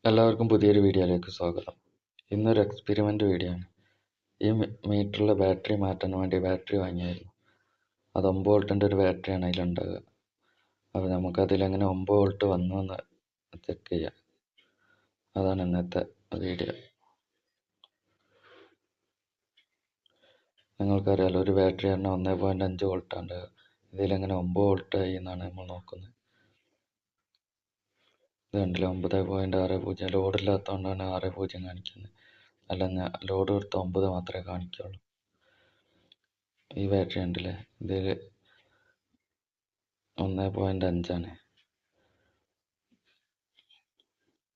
എല്ലാവർക്കും പുതിയൊരു വീഡിയോയിലേക്ക് സ്വാഗതം. ഇന്നൊരു എക്സ്പെരിമെൻ്റ് വീഡിയോ ആണ്. ഈ മീറ്ററിലെ ബാറ്ററി മാറ്റാൻ വേണ്ടി ബാറ്ററി വാങ്ങിയായിരുന്നു. അത് 9 വോൾട്ടിൻ്റെ ഒരു ബാറ്ററിയാണ് അതിലുണ്ടാവുക. അപ്പോൾ നമുക്കതിലെങ്ങനെ 9 വോൾട്ട് വന്നു എന്ന് ചെക്ക് ചെയ്യാം. അതാണ് ഇന്നത്തെ വീഡിയോ. നിങ്ങൾക്കറിയാലോ, ഒരു ബാറ്ററി തന്നെ 1.5 വോൾട്ടാണ് ഉണ്ടാവുക. ഇതിലെങ്ങനെ 9 വോൾട്ടായി എന്നാണ് നമ്മൾ നോക്കുന്നത്. ഇത് കണ്ടില്ല, 9.60. ലോഡില്ലാത്തതുകൊണ്ടാണ് 60 കാണിക്കുന്നത്. അല്ല, ലോഡ് കൊടുത്ത 9 മാത്രമേ കാണിക്കുള്ളൂ. ഈ ബാറ്ററി ഉണ്ടല്ലേ, ഇതിൽ 1.5 ആണ്.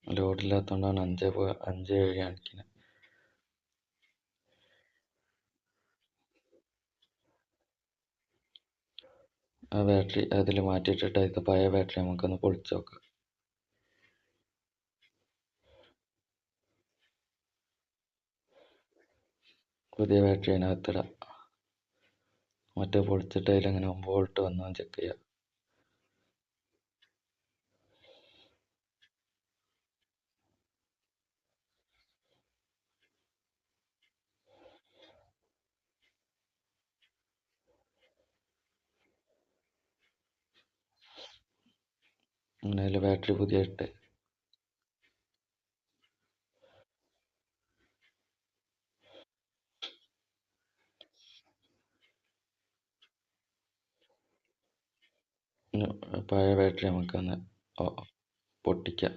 ലോഡില്ലാത്തതുകൊണ്ടാണ് 5.7 കാണിക്കുന്നത്. ആ ബാറ്ററി അതിൽ മാറ്റിയിട്ടിട്ട് ഇത് പഴയ ബാറ്ററി നമുക്കൊന്ന് പൊളിച്ച് നോക്കാം. പുതിയ ബാറ്ററി അതിനകത്തിടാം. മറ്റേ പൊളിച്ചിട്ട് അതിലെങ്ങനെ 9 വോൾട്ട് വന്നു ചെക്ക് ചെയ്യാം. അങ്ങനെ അതിൽ ബാറ്ററി പുതിയ ഇട്ട് പഴയ ബാറ്ററി നമുക്കൊന്ന് പൊട്ടിക്കാം.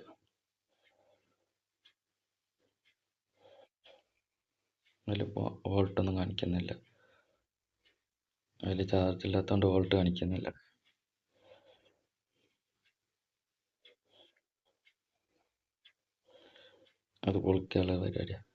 അതിലിപ്പോൾ വോൾട്ടൊന്നും കാണിക്കുന്നില്ല. അതിൽ ചാർജ് ഇല്ലാത്തതുകൊണ്ട് വോൾട്ട് കാണിക്കുന്നില്ല. അത് പൊളിക്കാനുള്ള പരിപാടിയാണ്.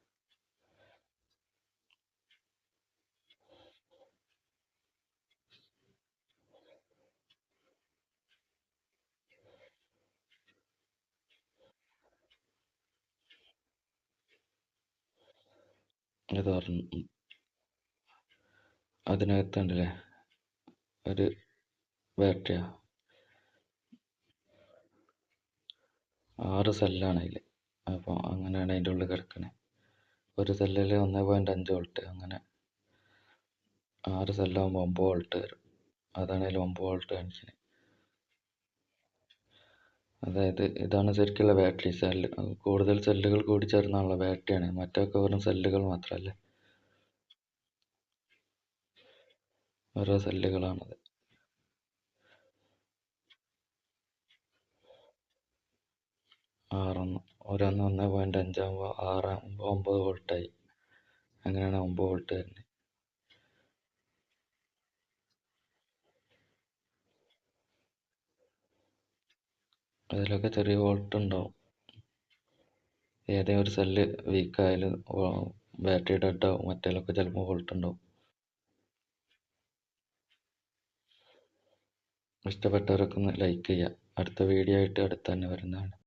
ഇത് അതിനകത്തുണ്ടല്ലേ ഒരു ബാറ്ററിയാ, 6 സെല്ലാണ് അതിൽ. അപ്പോൾ അങ്ങനെയാണ് അതിൻ്റെ ഉള്ളിൽ കിടക്കുന്നത്. ഒരു സെല്ലിൽ 1.5 വോൾട്ട്, അങ്ങനെ 6 സെല്ലാകുമ്പോൾ 9 വോൾട്ട് വരും. അതാണ് അതിൽ 9 വോൾട്ട് കാണിക്കുന്നത്. അതായത് ഇതാണ് ശരിക്കുള്ള ബാറ്ററി. കൂടുതൽ സെല്ലുകൾ കൂടി ചേർന്നുള്ള ബാറ്ററിയാണ്. മറ്റൊക്കെ വെറും സെല്ലുകൾ മാത്രമല്ലേ, ഓരോ സെല്ലുകളാണത്. ഓരോന്ന് 1.5 ആകുമ്പോൾ 6 ആകുമ്പോൾ 9 വോൾട്ടായി. അങ്ങനെയാണ് 9 വോൾട്ട് വരുന്നത്. അതിലൊക്കെ ചെറിയ വോൾട്ട് ഉണ്ടാവും. ഏതെങ്കിലും ഒരു സെല്ല് വീക്കായാലും ബാറ്ററി ഡെഡ് ആവും. മറ്റേലൊക്കെ ചിലപ്പോൾ വോൾട്ട് ഉണ്ടാവും. ഇഷ്ടപ്പെട്ടവരൊക്കെ ഒന്ന് ലൈക്ക് ചെയ്യുക. അടുത്ത വീഡിയോ ആയിട്ട് അടുത്ത് തന്നെ വരുന്നതാണ്.